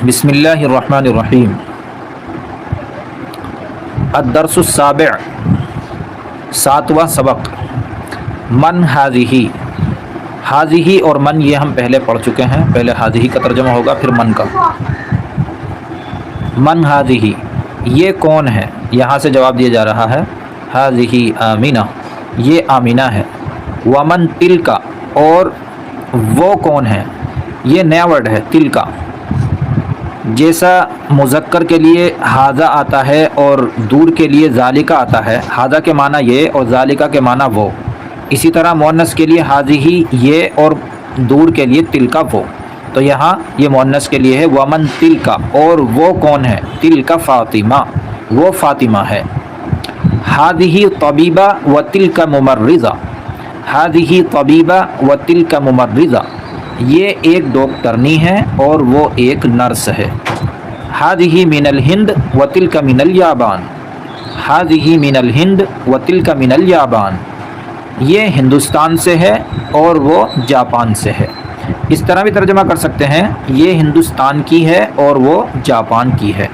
بسم اللہ الرحمن الرحیم۔ الدرس السابع، ساتواں سبق۔ من ہذہ، ہذہ اور من یہ ہم پہلے پڑھ چکے ہیں، پہلے ہذہ کا ترجمہ ہوگا پھر من کا۔ من ہذہ، یہ کون ہے؟ یہاں سے جواب دیا جا رہا ہے ہذہ آمینہ، یہ آمینہ ہے۔ ومن تلک، اور وہ کون ہے؟ یہ نیا ورڈ ہے تلک، جیسا مذکر کے لیے ہذا آتا ہے اور دور کے لیے ذالک آتا ہے، ہذا کے معنی یہ اور ذالک کے معنی وہ، اسی طرح مؤنث کے لیے ہذہ یہ اور دور کے لیے تلک وہ، تو یہاں یہ مؤنث کے لیے ہے ومن تلک، اور وہ کون ہے؟ تلک فاطمہ، وہ فاطمہ ہے۔ ہذہ طبیبہ و تلک ممرضہ، ہذہ طبیبہ و تلک ممرضہ، یہ ایک ڈاکٹرنی ہے اور وہ ایک نرس ہے۔ ہذہ من الہند و تلک من الیابان، ہذہ من الہند و تلک من الیابان، یہ ہندوستان سے ہے اور وہ جاپان سے ہے۔ اس طرح بھی ترجمہ کر سکتے ہیں، یہ ہندوستان کی ہے اور وہ جاپان کی ہے۔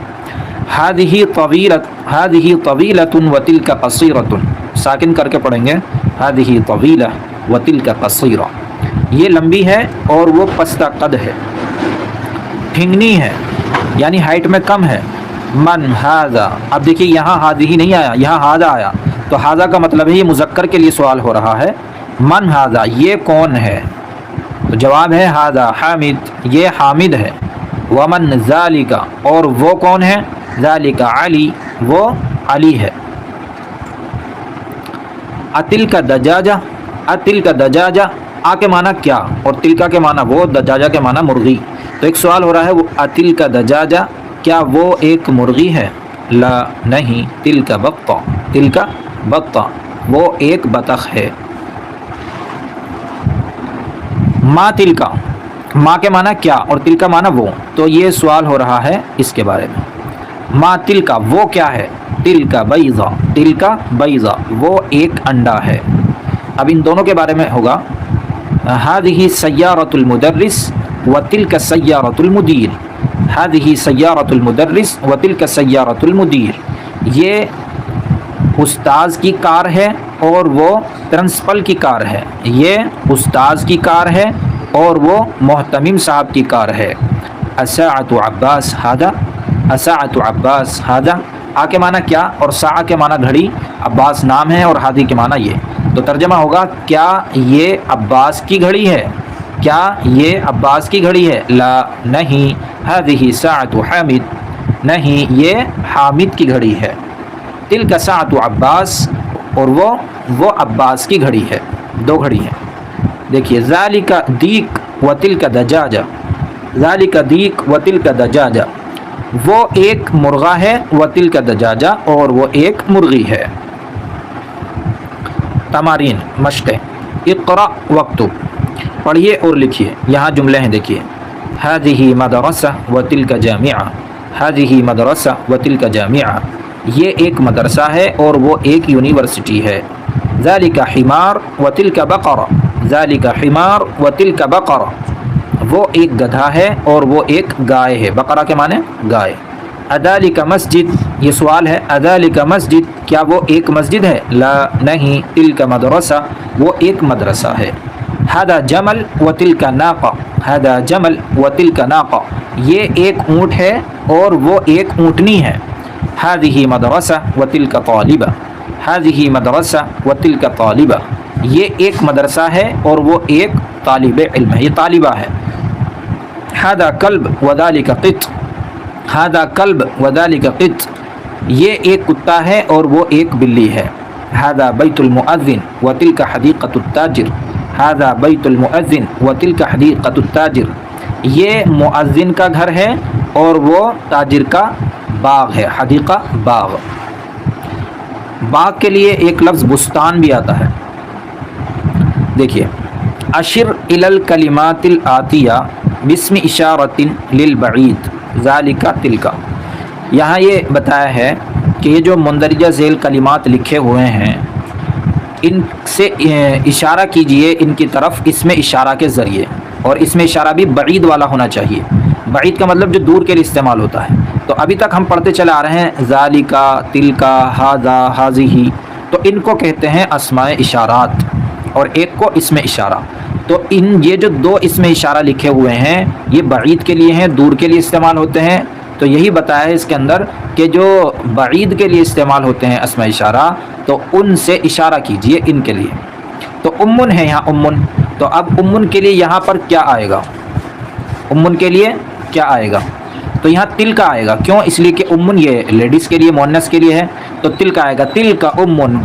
ہذہ طویلۃ و تلک قصیرۃ، ساکن کر کے پڑھیں گے، ہذہ طویلہ و تلک قصیرہ، یہ لمبی ہے اور وہ پستہ قد ہے، ٹھنگنی ہے یعنی ہائٹ میں کم ہے۔ من ھذا، اب دیکھیے یہاں ہذہ نہیں آیا، یہاں ھذا آیا، تو ھذا کا مطلب ہے یہ مذکر کے لیے سوال ہو رہا ہے۔ من ھذا، یہ کون ہے؟ تو جواب ہے ھذا حامد، یہ حامد ہے۔ ومن ذالک، اور وہ کون ہے؟ ذالک علی، وہ علی ہے۔ اتلک دجاجہ، اتلک دجاجہ، آ کے معنی کیا اور تلکا کے معنی وہ، دجاجہ کے معنی مرغی، تو ایک سوال ہو رہا ہے وہ اتلک دجاجہ، کیا وہ ایک مرغی ہے؟ لا، نہیں، تلک بطہ، تلک بطہ، وہ ایک بطخ ہے۔ ما تلکا، ما کے معنی کیا اور تلکا معنی وہ، تو یہ سوال ہو رہا ہے اس کے بارے میں۔ ما تلکا، وہ کیا ہے؟ تلک بیضہ، تلک بیضہ، وہ ایک انڈا ہے۔ اب ان دونوں کے بارے میں ہوگا، ہذہ سیارۃ المدرس و تلک سیارۃ المدیر، ہذہ سیارۃ المدرس و تلک سیارۃ المدیر، یہ استاذ کی کار ہے اور وہ پرنسپل کی کار ہے، یہ استاذ کی کار ہے اور وہ محتمم صاحب کی کار ہے۔ الساعۃ عباس ھذا، الساعۃ عباس ھذا، آ کے معنی کیا اور ساعہ کے معنی گھڑی، عباس نام ہے اور ہادی کے معنی یہ، تو ترجمہ ہوگا کیا یہ عباس کی گھڑی ہے؟ کیا یہ عباس کی گھڑی ہے؟ لا، نہیں، ہذہ ساعۃ حامد، نہیں، یہ حامد کی گھڑی ہے۔ تلک ساعۃ عباس، اور وہ عباس کی گھڑی ہے، دو گھڑی ہیں۔ دیکھیے ذالک دیک و تلک دجاجہ، ذالک دیک و تلک دجاجہ، وہ ایک مرغہ ہے، و تلک دجاجہ، اور وہ ایک مرغی ہے۔ تمارین، مشقیں۔ اقرأ واکتب، پڑھیے اور لکھیے، یہاں جملے ہیں دیکھیے۔ ہذہ مدرسہ و تلک جامعہ، ہذہ مدرسہ و تلک جامعہ، یہ ایک مدرسہ ہے اور وہ ایک یونیورسٹی ہے۔ ذالک حمار و تلک بقرہ، ذالک حمار و تلک بقرہ، وہ ایک گدھا ہے اور وہ ایک گائے ہے، بقرہ کے معنی گائے۔ اذالک مسجد، یہ سوال ہے، اذالک مسجد، کیا وہ ایک مسجد ہے؟ لا، نہیں، تلک مدرسہ، وہ ایک مدرسہ ہے۔ ھذا جمل و تلک ناقہ، ھذا جمل و تلک ناقہ، یہ ایک اونٹ ہے اور وہ ایک اونٹنی ہے۔ ھذہ مدرسہ و تلک طالبہ، ھذہ مدرسہ و تلک طالبہ، یہ ایک مدرسہ ہے اور وہ ایک طالب علم ہے، یہ طالبہ ہے۔ ھذا کلب و ذالک قط، ھذا کلب و ذالک قط، یہ ایک کتا ہے اور وہ ایک بلی ہے۔ ھذا بیت المؤذن و تلک حدیقۃ التاجر، ھذا بیت المؤذن و تلک حدیقۃ التاجر، یہ مؤذن کا گھر ہے اور وہ تاجر کا باغ ہے، حدیقہ باغ۔ باغ کے لیے ایک لفظ بستان بھی آتا ہے۔ دیکھیے، اشر الی الکلمات الآتیہ باسم اشارۃ للبعید، ذالک تلک، یہاں یہ بتایا ہے کہ یہ جو مندرجہ ذیل کلمات لکھے ہوئے ہیں ان سے اشارہ کیجئے ان کی طرف اسم اشارہ کے ذریعے۔ اور اس میں اشارہ بھی بعید والا ہونا چاہیے. بعید کا مطلب جو دور کے لیے استعمال ہوتا ہے. تو ابھی تک ہم پڑھتے چلے آ رہے ہیں ذالکا، تلکا، ھذا، ھذہ، تو ان کو کہتے ہیں اسماء اشارات اور ایک کو اسم اشارہ. تو یہ جو دو اسم اشارہ لکھے ہوئے ہیں یہ بعید کے لیے ہیں، دور کے لیے استعمال ہوتے ہیں. تو یہی بتایا ہے اس کے اندر کہ جو بعید کے لیے استعمال ہوتے ہیں اسماء اشارہ تو ان سے اشارہ کیجئے ان کے لیے. تو امن ہے یہاں امن. تو اب امن کے لیے یہاں پر کیا آئے گا؟ امن کے لیے کیا آئے گا؟ تو یہاں تل کا آئے گا. کیوں؟ اس لیے کہ امن یہ لیڈیز کے لیے، مؤنث کے لیے ہے. تو تل کا آئے گا. تل کا امن،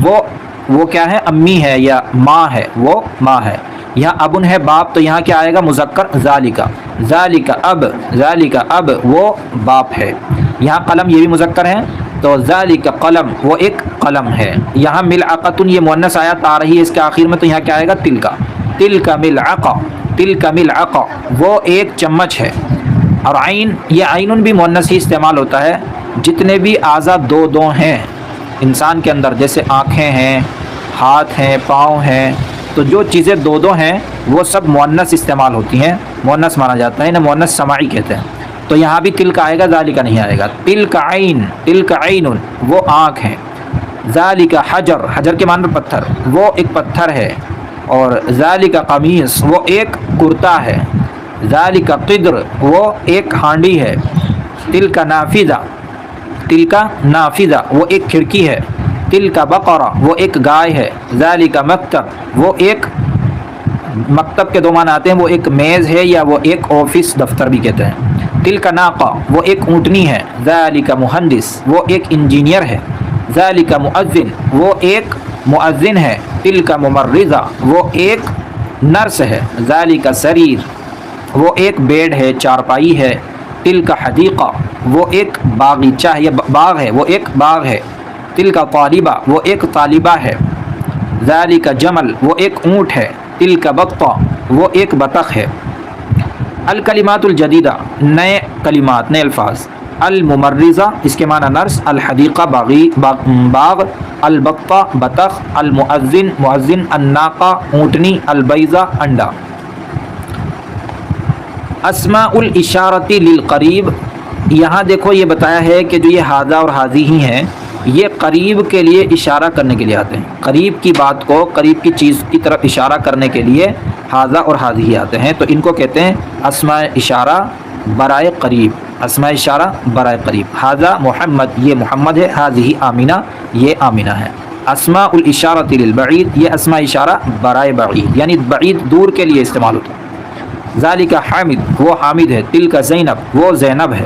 وہ کیا ہے؟ امی ہے یا ماں ہے، وہ ماں ہے. یہاں ابن ہے باپ، تو یہاں کیا آئے گا؟ مذکر ذالکا. ذالکا اب، ذالکا اب وہ باپ ہے. یہاں قلم یہ بھی مذکر ہے تو ذالکا قلم وہ ایک قلم ہے. یہاں ملعقۃ یہ مؤنث آیات آ رہی ہے اس کے آخر میں، تو یہاں کیا آئے گا؟ تل کا. تل کا ملعقہ، تل کا ملعقہ وہ ایک چمچ ہے. اور عین، یہ عین بھی مؤنث ہی استعمال ہوتا ہے. جتنے بھی اعضاء دو ہیں انسان کے اندر، جیسے آنکھیں ہیں، ہاتھ ہیں، پاؤں ہیں، تو جو چیزیں دو ہیں وہ سب مؤنث استعمال ہوتی ہیں، مؤنث مانا جاتا ہے. انہیں مؤنث سماعی کہتے ہیں. تو یہاں بھی تل کا آئے گا، ذالکا نہیں آئے گا. تل کا عین، تل کا عین وہ آنکھ ہے. ذالکا حجر، حجر کے معنی پتھر، وہ ایک پتھر ہے. اور ذالکا قمیص وہ ایک کرتا ہے. ذالکا قدر وہ ایک ہانڈی ہے. تل کا نافذہ، تل کا نافذہ وہ ایک کھڑکی ہے. تل کا بقرہ وہ ایک گائے ہے. ذالکا مکتب وہ ایک، مکتب کے دو معنی آتے ہیں، وہ ایک میز ہے یا وہ ایک آفس دفتر بھی کہتے ہیں. تل کا ناقہ وہ ایک اونٹنی ہے. ذالکا مہندس وہ ایک انجینئر ہے. ذالکا مؤذن وہ ایک مؤذن ہے. تل کا ممرضہ وہ ایک نرس ہے. ذالکا سریر وہ ایک بیڈ ہے، چارپائی ہے. تل کا حدیقہ وہ ایک باغیچہ ہے یا باغ ہے، وہ ایک باغ ہے. تل کا طالبہ وہ ایک طالبہ ہے. ذالکا جمل وہ ایک اونٹ ہے. تل کا بطہ وہ ایک بطخ ہے. الکلمات الجدیدہ نئے کلمات، نئے الفاظ. الممرضہ اس کے معنی نرس، الحدیقہ باغ، البطہ بطخ، المؤذن مؤذن، الناقہ اونٹنی، البیضہ انڈا. اسماء الاشارۃ للقریب، یہاں دیکھو یہ بتایا ہے کہ جو یہ ھذا اور ھذہ ہیں یہ قریب کے لیے اشارہ کرنے کے لیے آتے ہیں. قریب کی بات کو، قریب کی چیز کی طرف اشارہ کرنے کے لیے ھذا اور ھذہ آتے ہیں. تو ان کو کہتے ہیں اسماء اشارہ برائے قریب. اسماء اشارہ برائے قریب. ھذا محمد یہ محمد ہے. ھذہ آمینہ یہ آمینہ ہے. اسماء الاشارۃ للبعید یہ اسماء اشارہ برائے بعید، یعنی بعید دور کے لیے استعمال ہوتا ہے. ذالکا حامد وہ حامد ہے. تل کا زینب وہ زینب ہے.